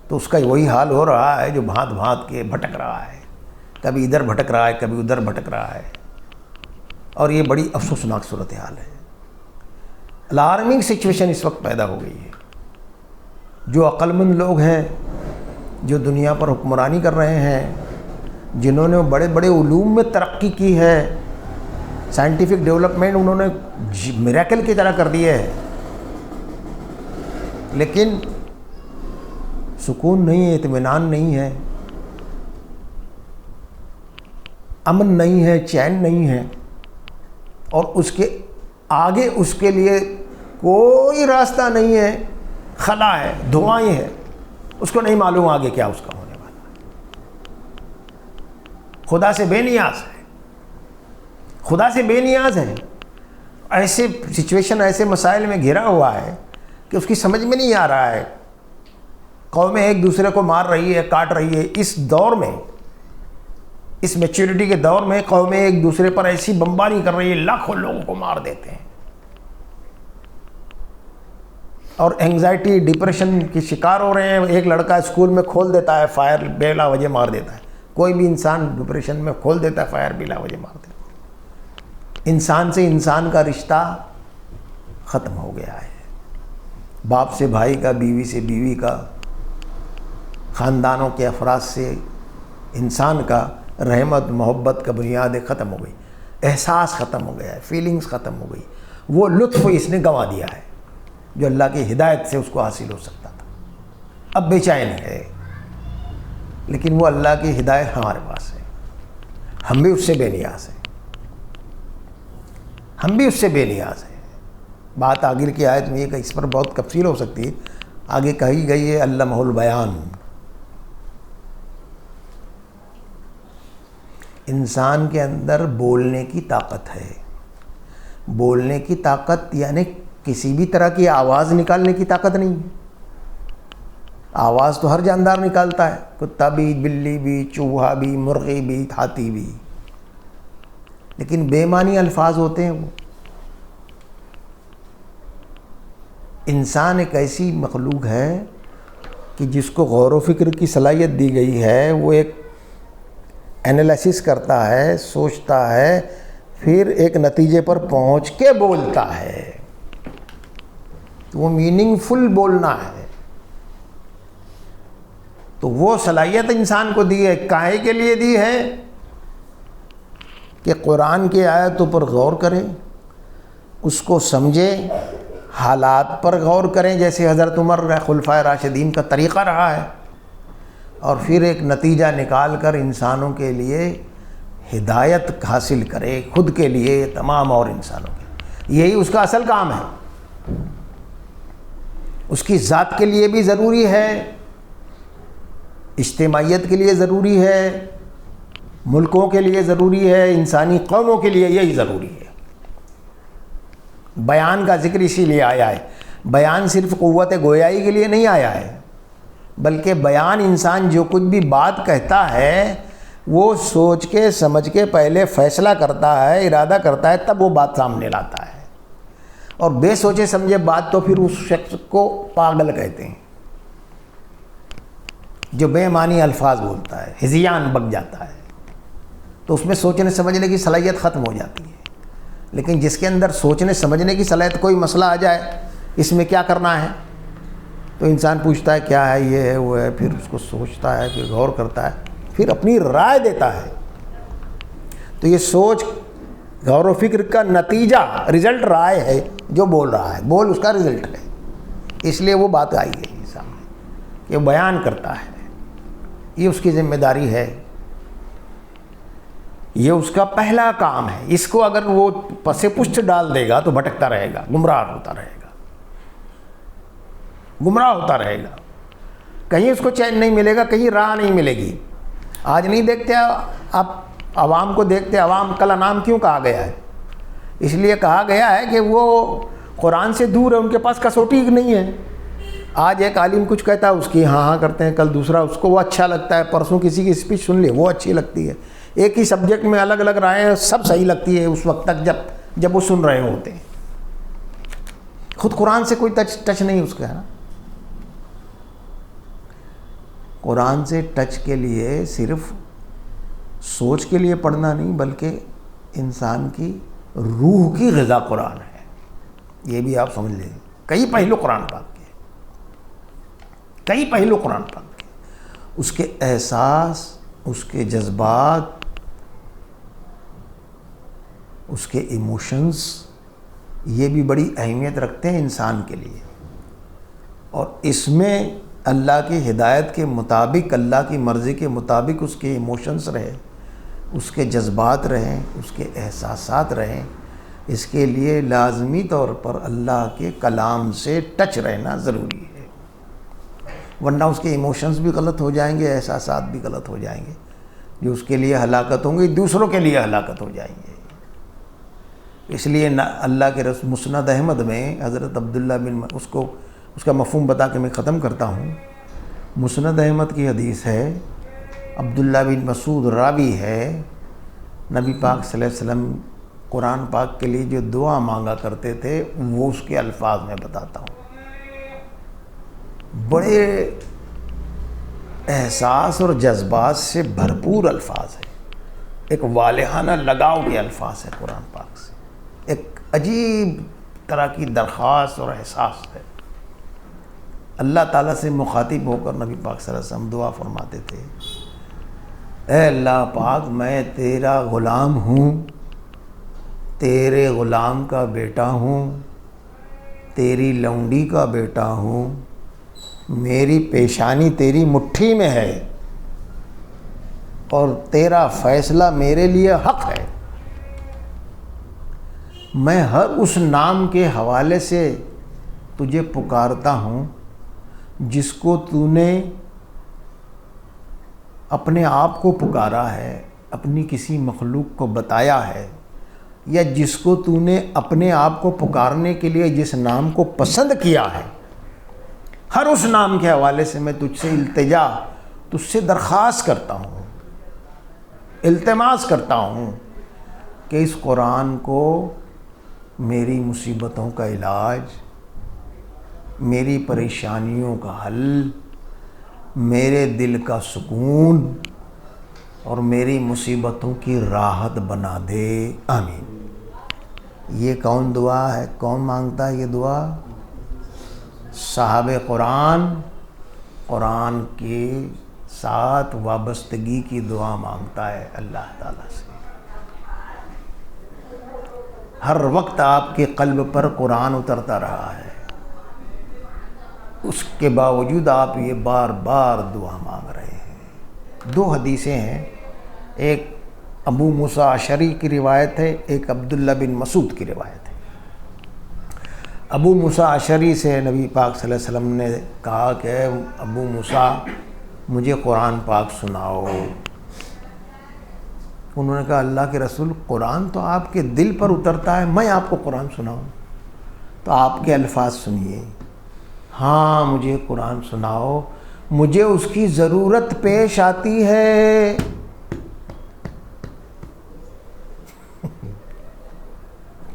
تو اس کا وہی حال ہو رہا ہے جو بھانت بھانت کے بھٹک رہا ہے، کبھی ادھر بھٹک رہا ہے، کبھی ادھر بھٹک رہا ہے، اور یہ بڑی افسوسناک صورتحال ہے۔ الارمنگ سچویشن اس وقت پیدا ہو گئی ہے۔ جو عقل مند لوگ ہیں، جو دنیا پر حکمرانی کر رہے ہیں، جنہوں نے بڑے بڑے علوم میں ترقی کی ہے، سائنٹیفک ڈیولپمنٹ انہوں نے میریکل کی طرح کر دی ہے، لیکن سکون نہیں ہے، اطمینان نہیں ہے، امن نہیں ہے، چین نہیں ہے، اور اس کے آگے اس کے لیے کوئی راستہ نہیں ہے، خلا ہے، دھوائیں ہے، اس کو نہیں معلوم آگے کیا اس کا ہونے والا ہے۔ خدا سے بے نیاز ہے، خدا سے بے نیاز ہے، ایسے سچویشن، ایسے مسائل میں گھرا ہوا ہے کہ اس کی سمجھ میں نہیں آ رہا ہے۔ قومیں ایک دوسرے کو مار رہی ہے، کاٹ رہی ہے۔ اس دور میں، اس میچورٹی کے دور میں قومیں ایک دوسرے پر ایسی بمباری کر رہی ہے، لاکھوں لوگوں کو مار دیتے ہیں، اور اینگزائٹی، ڈپریشن کی شکار ہو رہے ہیں۔ ایک لڑکا اسکول میں کھول دیتا ہے فائر، بلا وجہ مار دیتا ہے۔ کوئی بھی انسان ڈپریشن میں کھول دیتا ہے فائر، بلا وجہ مار دیتا ہے۔ انسان سے انسان کا رشتہ ختم ہو گیا ہے، باپ سے بھائی کا، بیوی سے بیوی کا، خاندانوں کے افراد سے انسان کا، رحمت محبت کا بنیادیں ختم ہو گئی، احساس ختم ہو گیا ہے، فیلنگز ختم ہو گئی۔ وہ لطف اس نے گنوا دیا ہے جو اللہ کی ہدایت سے اس کو حاصل ہو سکتا تھا۔ اب بے چین ہے، لیکن وہ اللہ کی ہدایت ہمارے پاس ہے، ہم بھی اس سے بے نیاز ہیں، ہم بھی اس سے بے نیاز ہیں۔ بات آگے کی آیت میں یہ کہ اس پر بہت تفصیل ہو سکتی ہے، آگے کہی گئی ہے علمہ البیان۔ انسان کے اندر بولنے کی طاقت ہے، بولنے کی طاقت یعنی کسی بھی طرح کی آواز نکالنے کی طاقت نہیں ہے۔ آواز تو ہر جاندار نکالتا ہے، کتا بھی، بلی بھی، چوہا بھی، مرغی بھی، ہاتھی بھی، لیکن بے معنی الفاظ ہوتے ہیں۔ وہ انسان ایک ایسی مخلوق ہے کہ جس کو غور و فکر کی صلاحیت دی گئی ہے، وہ ایک انالیسس کرتا ہے، سوچتا ہے، پھر ایک نتیجے پر پہنچ کے بولتا ہے۔ وہ میننگ فل بولنا ہے، تو وہ صلاحیت انسان کو دی ہے۔ کاہے کے لیے دی ہے؟ کہ قرآن کی آیتوں پر غور کریں، اس کو سمجھیں، حالات پر غور کریں، جیسے حضرت عمر خلفائے راشدین کا طریقہ رہا ہے، اور پھر ایک نتیجہ نکال کر انسانوں کے لیے ہدایت حاصل کرے، خود کے لیے، تمام اور انسانوں کے۔ یہی اس کا اصل کام ہے۔ اس کی ذات کے لیے بھی ضروری ہے، اجتماعیت کے لیے ضروری ہے، ملکوں کے لیے ضروری ہے، انسانی قوموں کے لیے یہی ضروری ہے۔ بیان کا ذکر اسی لیے آیا ہے۔ بیان صرف قوت گویائی کے لیے نہیں آیا ہے، بلکہ بیان انسان جو کچھ بھی بات کہتا ہے وہ سوچ کے سمجھ کے پہلے فیصلہ کرتا ہے، ارادہ کرتا ہے، تب وہ بات سامنے لاتا ہے، اور بے سوچے سمجھے بات تو پھر اس شخص کو پاگل کہتے ہیں، جو بے معنی الفاظ بولتا ہے، ہذیان بک جاتا ہے، تو اس میں سوچنے سمجھنے کی صلاحیت ختم ہو جاتی ہے۔ لیکن جس کے اندر سوچنے سمجھنے کی صلاحیت، کوئی مسئلہ آ جائے اس میں کیا کرنا ہے، تو انسان پوچھتا ہے کیا ہے، یہ ہے، وہ ہے، پھر اس کو سوچتا ہے، پھر غور کرتا ہے، پھر اپنی رائے دیتا ہے۔ تو یہ سوچ، غور و فکر کا نتیجہ، رزلٹ رائے ہے جو بول رہا ہے، بول اس کا رزلٹ ہے۔ اس لیے وہ بات آئی ہے سامنے کہ بیان کرتا ہے، یہ اس کی ذمہ داری ہے، یہ اس کا پہلا کام ہے۔ اس کو اگر وہ پس پشت ڈال دے گا تو بھٹکتا رہے گا، گمراہ ہوتا رہے گا، گمراہ ہوتا رہے گا، کہیں اس کو چین نہیں ملے گا، کہیں راہ نہیں ملے گی۔ آج نہیں دیکھتے آپ عوام کو دیکھتے، عوام کل انعام کیوں کہا گیا ہے؟ اس لیے کہا گیا ہے کہ وہ قرآن سے دور ہے، ان کے پاس کسوٹی نہیں ہے۔ آج ایک عالم کچھ کہتا ہے، اس کی ہاں ہاں کرتے ہیں، کل دوسرا اس کو وہ اچھا لگتا ہے، پرسوں کسی کی اسپیچ سن لی وہ اچھی لگتی ہے، ایک ہی سبجیکٹ میں الگ الگ رائے سب صحیح لگتی ہے اس وقت تک جب وہ سن رہے ہوتے ہیں۔ خود قرآن سے کوئی ٹچ نہیں اس کا ہے نا۔ قرآن سے ٹچ کے لیے صرف سوچ کے لیے پڑھنا نہیں، بلکہ انسان کی روح کی غذا قرآن ہے، یہ بھی آپ سمجھ لیں۔ کئی پہلو قرآن پاک کے، کئی پہلو قرآن پاک کے، اس کے احساس، اس کے جذبات، اس کے ایموشنز، یہ بھی بڑی اہمیت رکھتے ہیں انسان کے لیے۔ اور اس میں اللہ کی ہدایت کے مطابق، اللہ کی مرضی کے مطابق اس کے ایموشنز رہے، اس کے جذبات رہیں، اس کے احساسات رہیں، اس کے لیے لازمی طور پر اللہ کے کلام سے ٹچ رہنا ضروری ہے، ورنہ اس کے ایموشنز بھی غلط ہو جائیں گے، احساسات بھی غلط ہو جائیں گے، جو اس کے لیے ہلاکت ہوں گی، دوسروں کے لیے ہلاکت ہو جائیں گے۔ اس لیے اللہ کے رسول مسند احمد میں حضرت عبداللہ بن اس کا مفہوم بتا کے میں ختم کرتا ہوں۔ مسند احمد کی حدیث ہے، عبداللہ بن مسعود راوی ہے، نبی پاک صلی اللہ علیہ وسلم قرآن پاک کے لیے جو دعا مانگا کرتے تھے وہ اس کے الفاظ میں بتاتا ہوں۔ بڑے احساس اور جذبات سے بھرپور الفاظ ہیں، ایک والہانہ لگاؤ کے الفاظ ہیں قرآن پاک سے، ایک عجیب طرح کی درخواست اور احساس ہے۔ اللہ تعالیٰ سے مخاطب ہو کر نبی پاک صلی اللہ علیہ وسلم دعا فرماتے تھے، اے اللہ پاک، میں تیرا غلام ہوں، تیرے غلام کا بیٹا ہوں، تیری لونڈی کا بیٹا ہوں، میری پیشانی تیری مٹھی میں ہے اور تیرا فیصلہ میرے لیے حق ہے۔ میں ہر اس نام کے حوالے سے تجھے پکارتا ہوں جس کو تو نے اپنے آپ کو پکارا ہے، اپنی کسی مخلوق کو بتایا ہے، یا جس کو تو نے اپنے آپ کو پکارنے کے لیے جس نام کو پسند کیا ہے، ہر اس نام کے حوالے سے میں تجھ سے التجا، تجھ سے درخواست کرتا ہوں، التماس کرتا ہوں کہ اس قرآن کو میری مصیبتوں کا علاج، میری پریشانیوں کا حل، میرے دل کا سکون اور میری مصیبتوں کی راحت بنا دے، آمین۔ یہ کون دعا ہے؟ کون مانگتا ہے یہ دعا؟ صاحب قرآن، قرآن کے ساتھ وابستگی کی دعا مانگتا ہے اللہ تعالیٰ سے۔ ہر وقت آپ کے قلب پر قرآن اترتا رہا ہے، اس کے باوجود آپ یہ بار بار دعا مانگ رہے ہیں۔ دو حدیثیں ہیں، ایک ابو موسیٰ اشعری کی روایت ہے، ایک عبداللہ بن مسعود کی روایت ہے۔ ابو موسیٰ اشعری سے نبی پاک صلی اللہ علیہ وسلم نے کہا کہ ابو موسیٰ مجھے قرآن پاک سناؤ۔ انہوں نے کہا اللہ کے رسول، قرآن تو آپ کے دل پر اترتا ہے، میں آپ کو قرآن سناؤں؟ تو آپ کے الفاظ سنیے، ہاں مجھے قرآن سناؤ، مجھے اس کی ضرورت پیش آتی ہے۔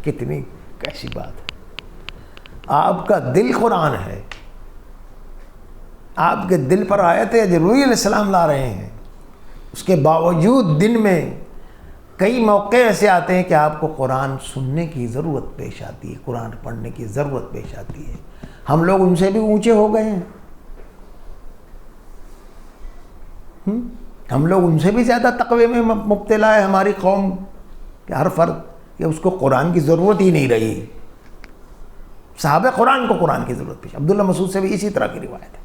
کتنی کیسی بات ہے، آپ کا دل قرآن ہے، آپ کے دل پر آیت جبرائیل علیہ السلام لا رہے ہیں، اس کے باوجود دن میں کئی موقع ایسے آتے ہیں کہ آپ کو قرآن سننے کی ضرورت پیش آتی ہے، قرآن پڑھنے کی ضرورت پیش آتی ہے۔ ہم لوگ ان سے بھی اونچے ہو گئے ہیں، ہم لوگ ان سے بھی زیادہ تقوی میں مبتلا ہے ہماری قوم، کہ ہر فرد کہ اس کو قرآن کی ضرورت ہی نہیں رہی۔ صحابہ قرآن کو قرآن کی ضرورت پیش، عبداللہ مسعود سے بھی اسی طرح کی روایت ہے،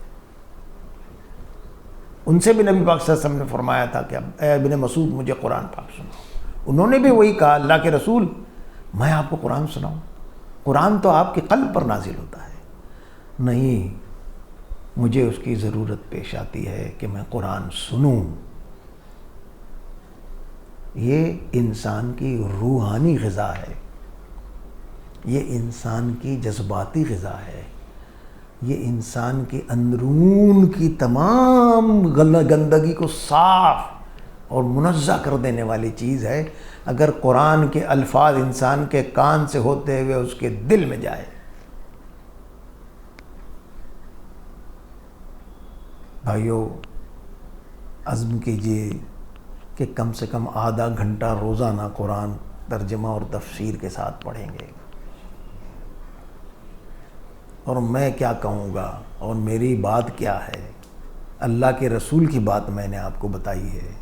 ان سے بھی نبی پاک صلی اللہ علیہ وسلم نے فرمایا تھا کہ اے ابن مسعود مجھے قرآن پاک سناؤ۔ انہوں نے بھی وہی کہا، اللہ کے رسول میں آپ کو قرآن سناؤں؟ قرآن تو آپ کے قلب پر نازل ہوتا ہے۔ نہیں، مجھے اس کی ضرورت پیش آتی ہے کہ میں قرآن سنوں، یہ انسان کی روحانی غذا ہے، یہ انسان کی جذباتی غذا ہے، یہ انسان کے اندرون کی تمام گندگی کو صاف اور منزہ کر دینے والی چیز ہے، اگر قرآن کے الفاظ انسان کے کان سے ہوتے ہوئے اس کے دل میں جائے۔ بھائیو، عزم کیجئے کہ کم سے کم آدھا گھنٹہ روزانہ قرآن ترجمہ اور تفسیر کے ساتھ پڑھیں گے۔ اور میں کیا کہوں گا اور میری بات کیا ہے، اللہ کے رسول کی بات میں نے آپ کو بتائی ہے،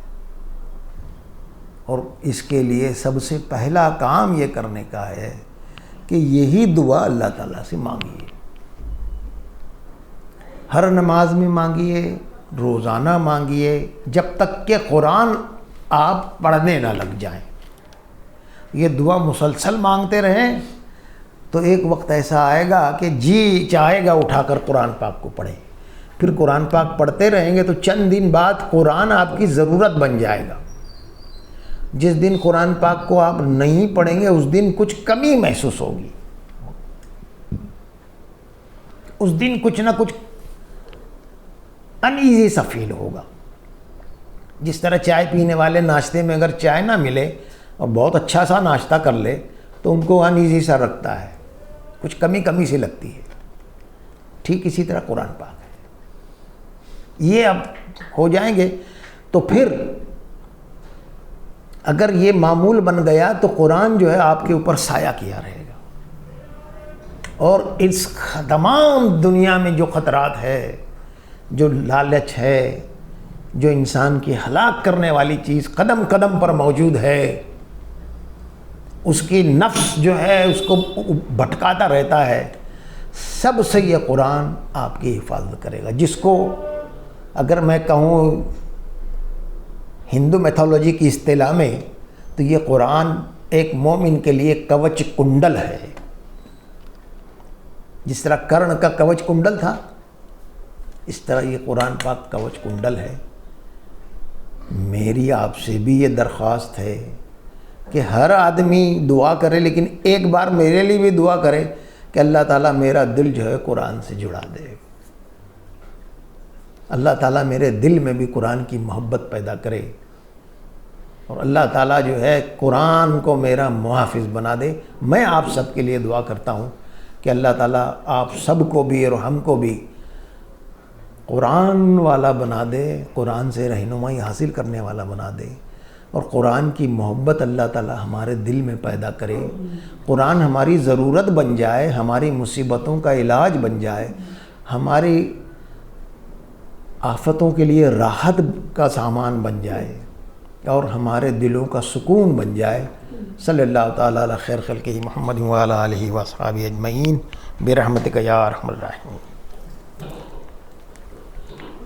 اور اس کے لیے سب سے پہلا کام یہ کرنے کا ہے کہ یہی دعا اللہ تعالیٰ سے مانگیے، ہر نماز میں مانگیے، روزانہ مانگیے، جب تک کہ قرآن آپ پڑھنے نہ لگ جائیں۔ یہ دعا مسلسل مانگتے رہیں تو ایک وقت ایسا آئے گا کہ جی چاہے گا اٹھا کر قرآن پاک کو پڑھیں، پھر قرآن پاک پڑھتے رہیں گے تو چند دن بعد قرآن آپ کی ضرورت بن جائے گا۔ جس دن قرآن پاک کو آپ نہیں پڑھیں گے اس دن کچھ کمی محسوس ہوگی، اس دن کچھ نہ کچھ انیزی سا فیل ہوگا۔ جس طرح چائے پینے والے ناشتے میں اگر چائے نہ ملے اور بہت اچھا سا ناشتہ کر لے تو ان کو انیزی سا رکھتا ہے، کچھ کمی کمی سی لگتی ہے، ٹھیک اسی طرح قرآن پاک ہے۔ یہ اب ہو جائیں گے تو پھر اگر یہ معمول بن گیا تو قرآن جو ہے آپ کے اوپر سایہ کیا رہے گا، اور اس تمام دنیا میں جو خطرات ہے، جو لالچ ہے، جو انسان کی ہلاک کرنے والی چیز قدم قدم پر موجود ہے، اس کی نفس جو ہے اس کو بھٹکاتا رہتا ہے، سب سے یہ قرآن آپ کی حفاظت کرے گا۔ جس کو اگر میں کہوں ہندو میتھولوجی کی اصطلاح میں تو یہ قرآن ایک مومن کے لیے کوچ کنڈل ہے۔ جس طرح کرن کا کوچ کنڈل تھا، اس طرح یہ قرآن پاک کوچ کنڈل ہے۔ میری آپ سے بھی یہ درخواست ہے کہ ہر آدمی دعا کرے، لیکن ایک بار میرے لیے بھی دعا کرے کہ اللہ تعالیٰ میرا دل جو ہے قرآن سے جڑا دے، اللہ تعالیٰ میرے دل میں بھی قرآن کی محبت پیدا کرے، اور اللہ تعالیٰ جو ہے قرآن کو میرا محافظ بنا دے۔ میں آپ سب کے لیے دعا کرتا ہوں کہ اللہ تعالیٰ آپ سب کو بھی اور ہم کو بھی قرآن والا بنا دے، قرآن سے رہنمائی حاصل کرنے والا بنا دے، اور قرآن کی محبت اللہ تعالیٰ ہمارے دل میں پیدا کرے، قرآن ہماری ضرورت بن جائے، ہماری مصیبتوں کا علاج بن جائے، ہماری آفتوں کے لیے راحت کا سامان بن جائے، اور ہمارے دلوں کا سکون بن جائے۔ صلی اللہ تعالیٰ علی خیر خلقہ محمد وعلی آلہ وصحبہ اجمعین برحمتک یا ارحم الراحمین۔